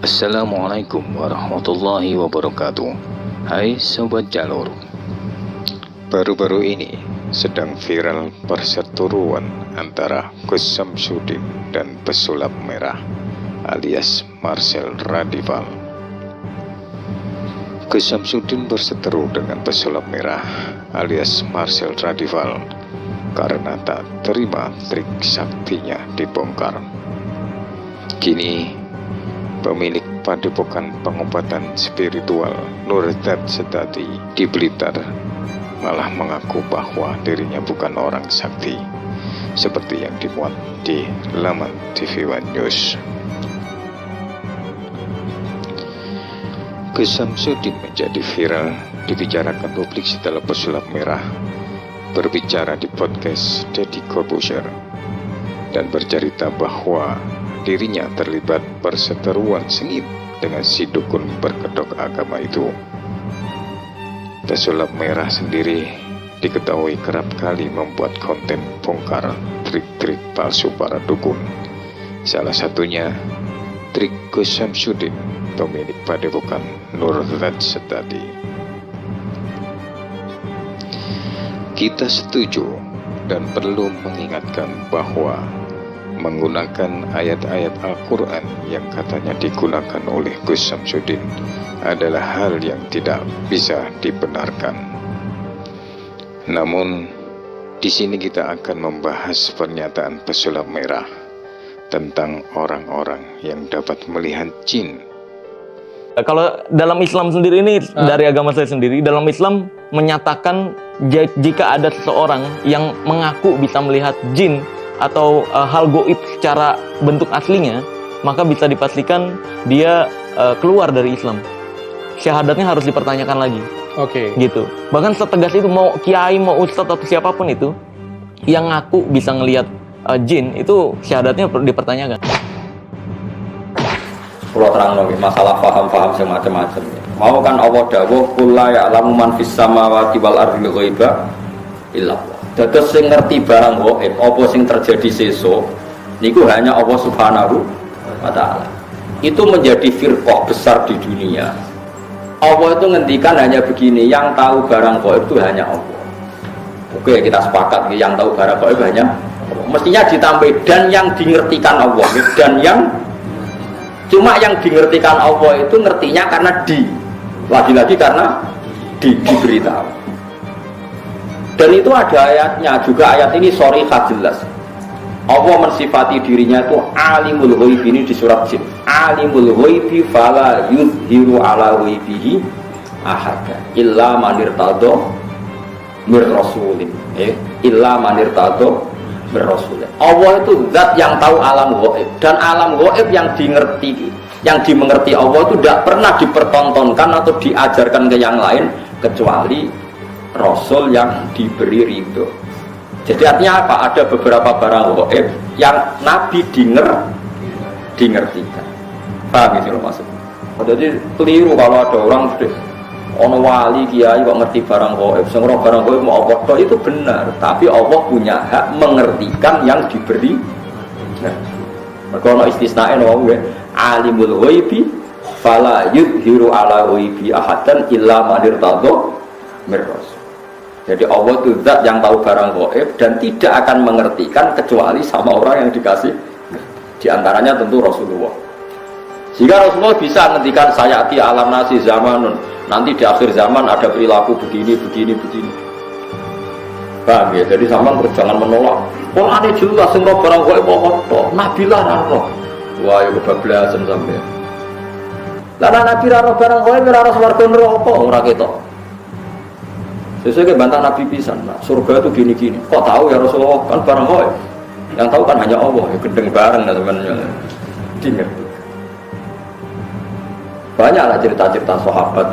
Assalamualaikum warahmatullahi wabarakatuh. Hai Sobat Jalur. Baru-baru ini sedang viral perseteruan antara Gus Samsudin dan pesulap merah alias Marcel Radival. Gus Samsudin berseteru dengan pesulap merah alias Marcel Radival karena tak terima trik saktinya dibongkar. Kini pemilik Padepokan Pengobatan Spiritual Nur Zat Setati di Blitar malah mengaku bahwa dirinya bukan orang sakti seperti yang dimuat di laman TV One News. Gus Samsudin menjadi viral dibicarakan publik setelah pesulap merah berbicara di podcast Deddy Corbuzier dan bercerita bahwa dirinya terlibat perseteruan sengit dengan si dukun berkedok agama itu. Pesulap merah sendiri diketahui kerap kali membuat konten bongkar trik-trik palsu para dukun. Salah satunya trik Gus Samsudin, pemilik Padepokan Nur Zat Setati. Kita setuju dan perlu mengingatkan bahwa menggunakan ayat-ayat Al-Quran yang katanya digunakan oleh Gus Samsudin adalah hal yang tidak bisa dibenarkan. Namun, di sini kita akan membahas pernyataan pesulap merah tentang orang-orang yang dapat melihat jin. Kalau dalam Islam sendiri ini, dari agama saya sendiri, dalam Islam menyatakan jika ada seseorang yang mengaku bisa melihat jin atau hal goib secara bentuk aslinya, maka bisa dipastikan dia keluar dari Islam. Syahadatnya harus dipertanyakan lagi. Oke. Gitu. Bahkan setegas itu, mau kiai, mau ustadz atau siapapun itu yang ngaku bisa ngelihat jin, itu syahadatnya dipertanyakan. Kalau terang lagi masalah paham-paham semacam-macam. Mau kan Allah dawuh qul la ya'lamu man fis samawati wal ardi ghaiba illa Allah. Dados sing ngerti barang gaib apa sing terjadi sesuk niku hanya Allah Subhanahu wa taala. Itu menjadi firqah besar di dunia. Allah itu ngendikan hanya begini, yang tahu barang gaib itu hanya Allah. Oke, kita sepakat yang tahu barang gaib hanya Allah. Mestinya ditambah dan yang dingertikan Allah, dan yang cuma yang dingertikan Allah itu ngertinya karena lagi-lagi karena diberitahu. Dan itu ada ayatnya juga, ayat ini sharihah jelas. Allah mensifati dirinya itu alimul ghaib, ini di surat Jin. Alimul ghaibi fala yuzhiru ala ghaibihi ahada illa man irtada mir rasulin. Illa man irtada mir rasulin. Allah itu zat yang tahu alam ghaib, dan alam ghaib yang dimengerti Allah itu tidak pernah dipertontonkan atau diajarkan ke yang lain kecuali Rasul yang diberi ridho. Jadi artinya apa? Ada beberapa barang gaib yang Nabi dingertikan. Paham gitu loh maksudnya? Jadi keliru kalau ada orang ono wali kiai kok ngerti barang gaib, semua barang gaib mau apa? Itu benar. Tapi Allah punya hak mengertikan yang diberi. Kalau istisnae no ya, alimul ghaibi fala yudhiru ala ghaibi ahadan illa man irtada mir rasul. Jadi Allah itu zat yang tahu barang gaib dan tidak akan mengertikan kecuali sama orang yang dikasih. Di antaranya tentu Rasulullah. Jika Rasulullah bisa menghentikan sayati alam nasi zamanun, nanti di akhir zaman ada perilaku begini. Paham ya? Jadi zaman jangan menolak. Quran jelas semua barang gaib apa? Nabi lah roh. Wah, ya kebablasan sampai. Lah Nabi roh barang gaib ora swarga neraka ora ketok. Sesuai bantah Nabi pisan, nah, surga itu gini-gini. Kok tahu ya Rasulullah? Kan barang gaib. Yang tahu kan hanya Allah. Ya gendeng bareng lah teman-teman. Dingat. Banyaklah cerita-cerita sahabat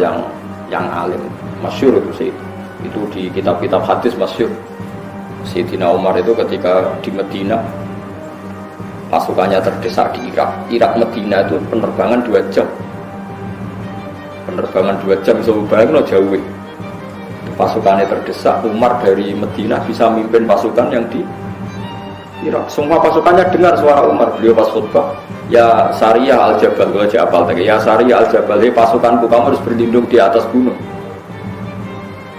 yang alim, masyhur itu sih. Itu di kitab-kitab hadis masyhur. Sayyidina Umar itu ketika di Medina, pasukannya terdesak di Irak Medina itu penerbangan 2 jam. penerbangan 2 jam, so bayangin jauh. Pasukannya terdesak, Umar dari Madinah bisa mimpin pasukan yang di Irak. Semua pasukannya dengar suara Umar. Beliau pas khutbah, ya Sariyah al-Jabal, kalau Jabal tadi, ya Sariyah al-Jabal, pasukanku kamu harus berlindung di atas gunung.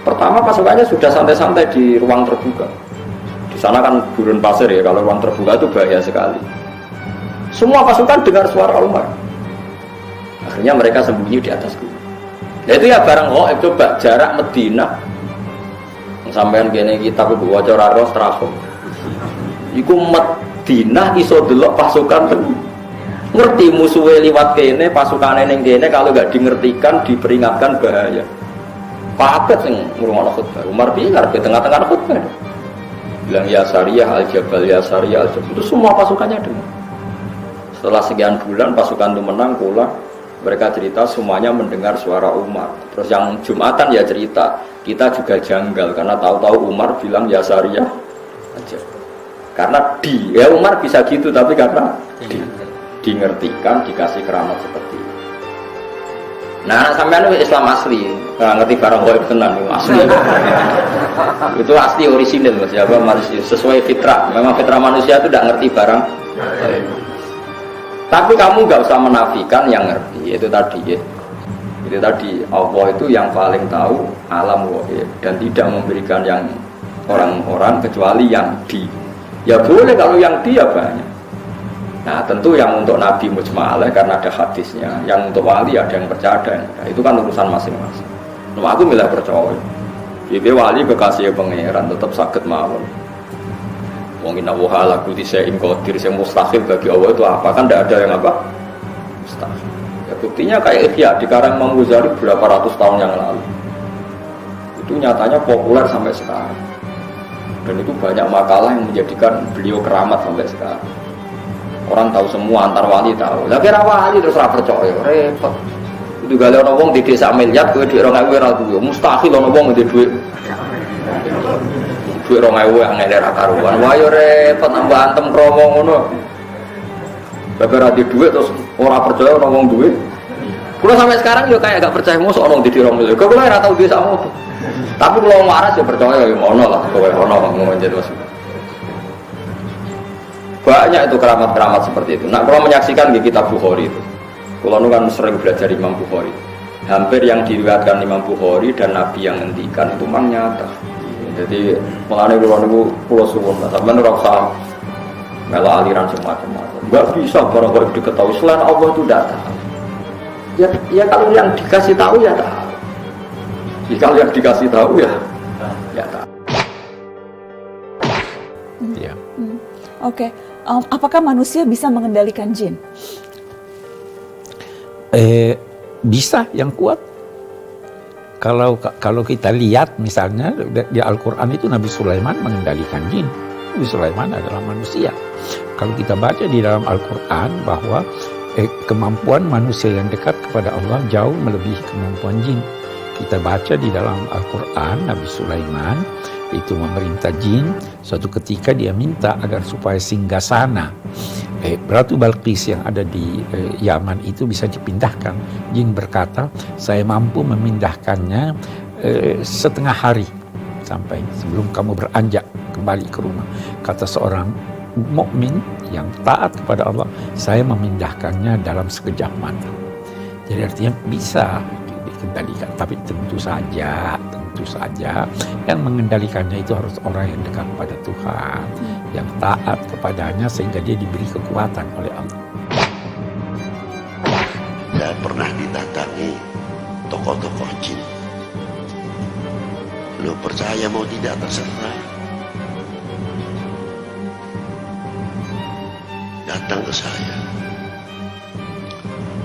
Pertama pasukannya sudah santai-santai di ruang terbuka. Di sana kan gurun pasir ya, kalau ruang terbuka itu bahaya sekali. Semua pasukan dengar suara Umar. Akhirnya mereka sembunyi di atas gunung. Nah itu ya barang coba jarak Madinah. Sampean kene kita bawa cara ros trafo. Iku Madinah iso delok pasukan ngerti musuhe liwat kene, pasukane ning kene kalau enggak dingertikan, diperingatkan bahaya. Paket sing ngrungokno khutbah. Umar piye ngarepe tengah-tengah khutbah. Bilang ya Sariyah al-Jabal, ya Sariyah al-Jabal. Itu semua pasukannya dengar. Setelah sekian bulan pasukan itu menang pulang, mereka cerita semuanya mendengar suara Umar. Terus yang Jumatan ya cerita, kita juga janggal karena tahu-tahu Umar bilang ya Sariyah aja. Karena ya Umar bisa gitu, tapi karena dingertikan, dikasih keramat seperti itu. Nah, sampean Islam asli, ngerti barang gaib tenan asli. Itu asli orisinil Mas, ya manusia sesuai fitrah. Memang fitrah manusia itu tidak ngerti barang. Tapi kamu nggak usah menafikan yang ngerti. Itu tadi ya. Itu tadi Allah itu yang paling tahu alam gaib dan tidak memberikan yang orang-orang kecuali yang di. Ya boleh kalau yang dia banyak. Nah tentu yang untuk Nabi mujma'alah karena ada hadisnya. Yang untuk wali ada yang percaya, ada yang enggak. Itu kan urusan masing-masing. Nah, aku milih percaya. Jadi wali kekasih pangeran tetap sakit mawon. Wong inna wa ala kulli syai'in qadir, yang mustahil bagi Allah itu apa? Kan tidak ada yang apa? Mustahil. Ya buktinya kayak Ihya di karang Imam Ghazali berapa ratus tahun yang lalu. Itu nyatanya populer sampai sekarang. Dan itu banyak makalah yang menjadikan beliau keramat sampai sekarang. Orang tahu semua, antar wali tahu. Lah kira wali terus ora percaya, repot. Itu gale ana wong di desa miliar duwe dhuwit 2000 ora duwe. Mustahil ana wong di dhuwit 2000 angel ora karuan. Wah yo repot nambah antem kromo ngono. Bapak ora di dhuwit terus ora percaya ana wong duwe. Kulo sampai sekarang yo kayak gak percaya mosok ana di 2000. Kok kulo ora tau duwe sakmo. Tapi kalau waras ya percaya ya ono lah, kowe ono menjadi maksud. Banyak itu keramat-keramat seperti itu. Nah, kalau menyaksikan di kitab Bukhari itu, kalau kan sering belajar Imam Bukhari, hampir yang diriwayatkan Imam Bukhari dan Nabi yang ngendikan itu memang nyata. Jadi mulane kula suwun sampeyan ora usah mela aliran semacam-macam. Enggak bisa barang-barang diketahui selain Allah itu tidak tahu. Ya kalau yang dikasih tahu ya tahu. Kalau yang dikasih tahu ya tahu. Ya. Oke. Apakah manusia bisa mengendalikan jin? Bisa yang kuat. Kalau kita lihat misalnya di Al-Quran itu Nabi Sulaiman mengendalikan jin. Nabi Sulaiman adalah manusia. Kalau kita baca di dalam Al-Quran bahwa kemampuan manusia yang dekat kepada Allah jauh melebihi kemampuan jin. Kita baca di dalam Al-Quran Nabi Sulaiman itu memerintah jin. Suatu ketika dia minta agar supaya singgasana Ratu Balqis yang ada di Yaman itu bisa dipindahkan. Jin berkata, saya mampu memindahkannya setengah hari sampai sebelum kamu beranjak kembali ke rumah. Kata seorang mukmin yang taat kepada Allah, saya memindahkannya dalam sekejap mata. Jadi artinya bisa dikendalikan, tapi tentu saja yang mengendalikannya itu harus orang yang dekat kepada Tuhan, yang taat kepadanya sehingga dia diberi kekuatan oleh Allah. Saya pernah didatangi tokoh-tokoh jin. Lu percaya mau tidak terserah. Datang ke saya.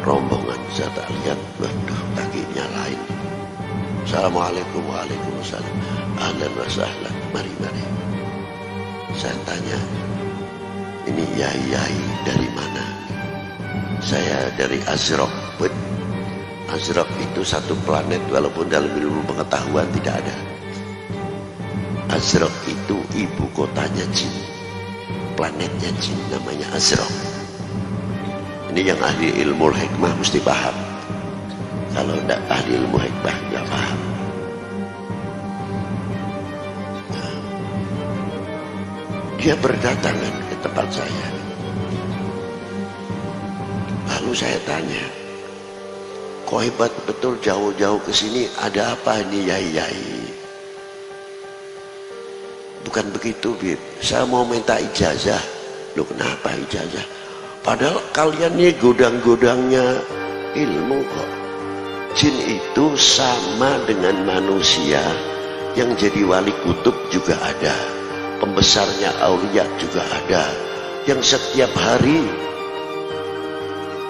Rombongan saya tak lihat, waduh kakinya lain. Assalamualaikum, waalaikumsalam. Ahlan wa sahlan, mari. Saya tanya, ini yai dari mana? Saya dari Azraq. Azraq itu satu planet, walaupun dalam ilmu pengetahuan tidak ada. Azraq itu ibu kotanya jin. Planetnya jin namanya Azraq. Ini yang ahli ilmu hikmah mesti paham. Kalau tidak ahli ilmu hikmah nggak paham. Dia berdatangan ke tempat saya. Lalu saya tanya, kok hebat betul jauh-jauh ke sini, ada apa ini yai-yai? Bukan begitu, Bib. Saya mau minta ijazah. Loh, kenapa ijazah? Padahal kalian ini godang-godangnya ilmu kok. Jin itu sama dengan manusia, yang jadi wali kutub juga ada, pembesarnya aulia juga ada, yang setiap hari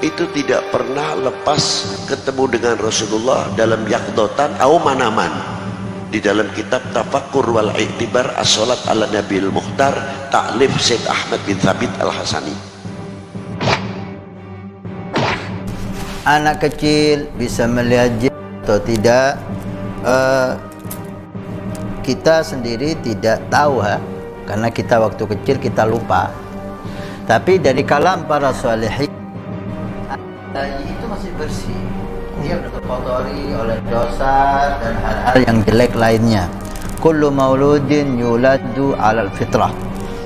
itu tidak pernah lepas ketemu dengan Rasulullah dalam yaqdotan au manaman. Di dalam kitab Tafakkur wal I'tibar As-Salat ala Nabil Mukhtar Ta'lif Syekh Ahmad bin Thabit Al-Hasani. Anak kecil bisa melihat jin atau tidak, kita sendiri tidak tahu, karena kita waktu kecil kita lupa. Tapi dari kalam para salihin, bayi itu masih bersih, dia belum terkotori oleh dosa dan hal-hal yang jelek lainnya. Kullu mauludin yuladu alal fitrah.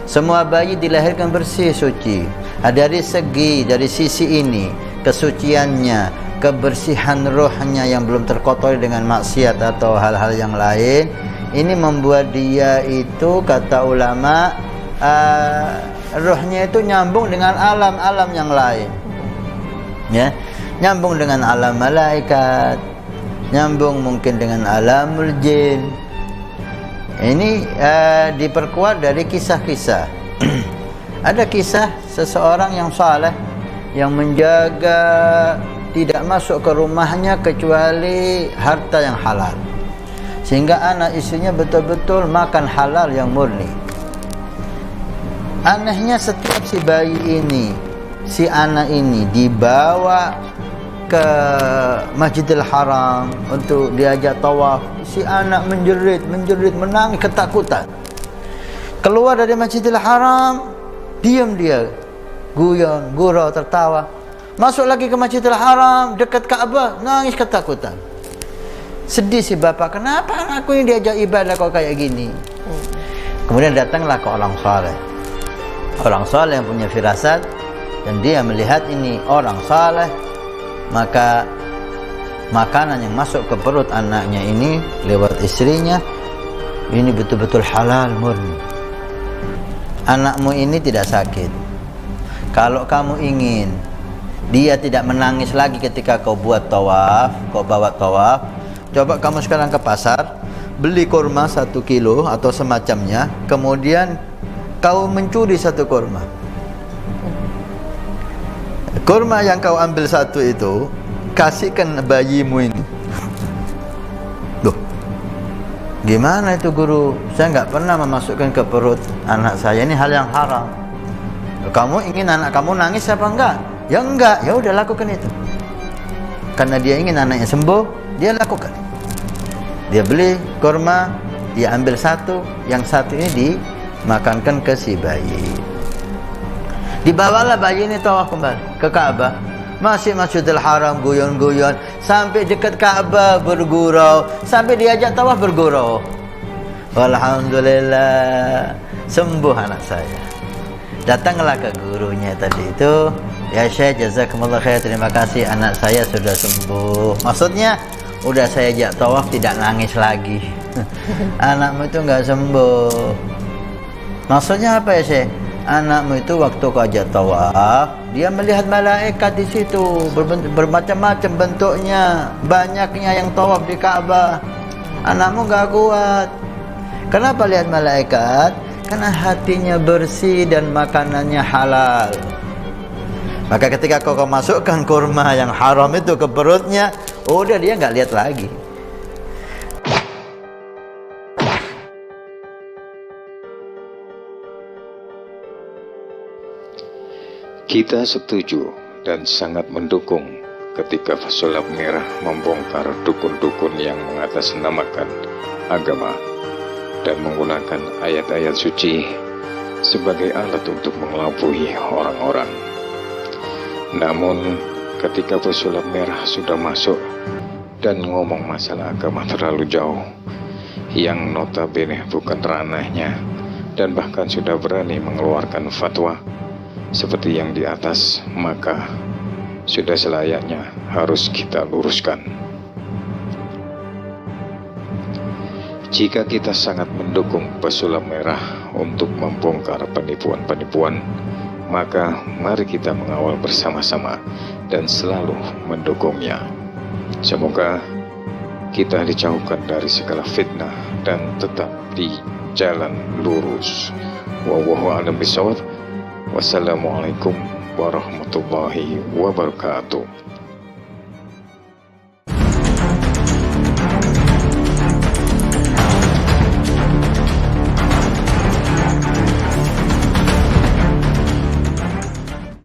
Semua bayi dilahirkan bersih, suci. Dari sisi ini, kesuciannya, kebersihan rohnya yang belum terkotori dengan maksiat atau hal-hal yang lain, ini membuat dia itu, kata ulama, rohnya itu nyambung dengan alam-alam yang lain, ya, nyambung dengan alam malaikat, nyambung mungkin dengan alamul jin. Ini diperkuat dari kisah-kisah. Ada kisah seseorang yang saleh yang menjaga tidak masuk ke rumahnya kecuali harta yang halal, sehingga anak istrinya betul-betul makan halal yang murni. Anehnya, setiap si bayi ini, si anak ini dibawa ke Masjidil Haram untuk diajak tawaf, si anak menjerit, menangis ketakutan. Keluar dari Masjidil Haram, diam dia, guyon, gurau, tertawa. Masuk lagi ke Masjidil Haram, dekat Ka'bah, nangis ketakutan. Sedih si bapak, kenapa anakku ini diajak ibadah kok kayak gini? Kemudian datanglah ke orang saleh. Orang saleh yang punya firasat, dan dia melihat ini orang saleh, maka makanan yang masuk ke perut anaknya ini lewat istrinya, ini betul-betul halal murni. Anakmu ini tidak sakit. Kalau kamu ingin dia tidak menangis lagi ketika kau buat tawaf, kau bawa tawaf, coba kamu sekarang ke pasar, beli kurma 1 kilo atau semacamnya, kemudian kau mencuri 1 kurma. Kurma yang kau ambil 1 itu, kasihkan bayimu ini. Loh, gimana itu guru? Saya nggak pernah memasukkan ke perut anak saya, ini hal yang haram. Kamu ingin anak kamu nangis apa enggak? Ya enggak, ya udah lakukan itu. Karena dia ingin anaknya sembuh, dia lakukan. Dia beli kurma, dia ambil 1, yang 1 ini dimakankan ke si bayi. Dibawalah bayi ini tawaf kembali ke Ka'bah. Masih Masjidil Haram guyon-guyon, sampai dekat Ka'bah bergurau, sampai diajak tawaf bergurau. Alhamdulillah, sembuh anak saya. Datanglah ke gurunya tadi itu, ya Syekh, jazakumullah khair, terima kasih anak saya sudah sembuh. Maksudnya udah saya ajak tawaf tidak nangis lagi. Anakmu itu nggak sembuh. Maksudnya apa ya Syekh? Anakmu itu waktu kau ajak tawaf, dia melihat malaikat di situ, bermacam-macam bentuknya, banyaknya yang tawaf di Ka'bah. Anakmu nggak kuat. Kenapa lihat malaikat? Karena hatinya bersih dan makanannya halal. Maka ketika kau masukkan kurma yang haram itu ke perutnya, udah dia nggak lihat lagi. Kita setuju dan sangat mendukung ketika Sulap Merah membongkar dukun-dukun yang mengatasnamakan agama dan menggunakan ayat-ayat suci sebagai alat untuk mengelabui orang-orang. Namun ketika Sulap Merah sudah masuk dan ngomong masalah agama terlalu jauh, yang notabene bukan ranahnya, dan bahkan sudah berani mengeluarkan fatwa seperti yang di atas, maka sudah selayaknya harus kita luruskan. Jika kita sangat mendukung pesulap merah untuk membongkar penipuan-penipuan, maka mari kita mengawal bersama-sama dan selalu mendukungnya. Semoga kita dijauhkan dari segala fitnah dan tetap di jalan lurus. Wallahu a'lam bishawab. Wassalamualaikum warahmatullahi wabarakatuh.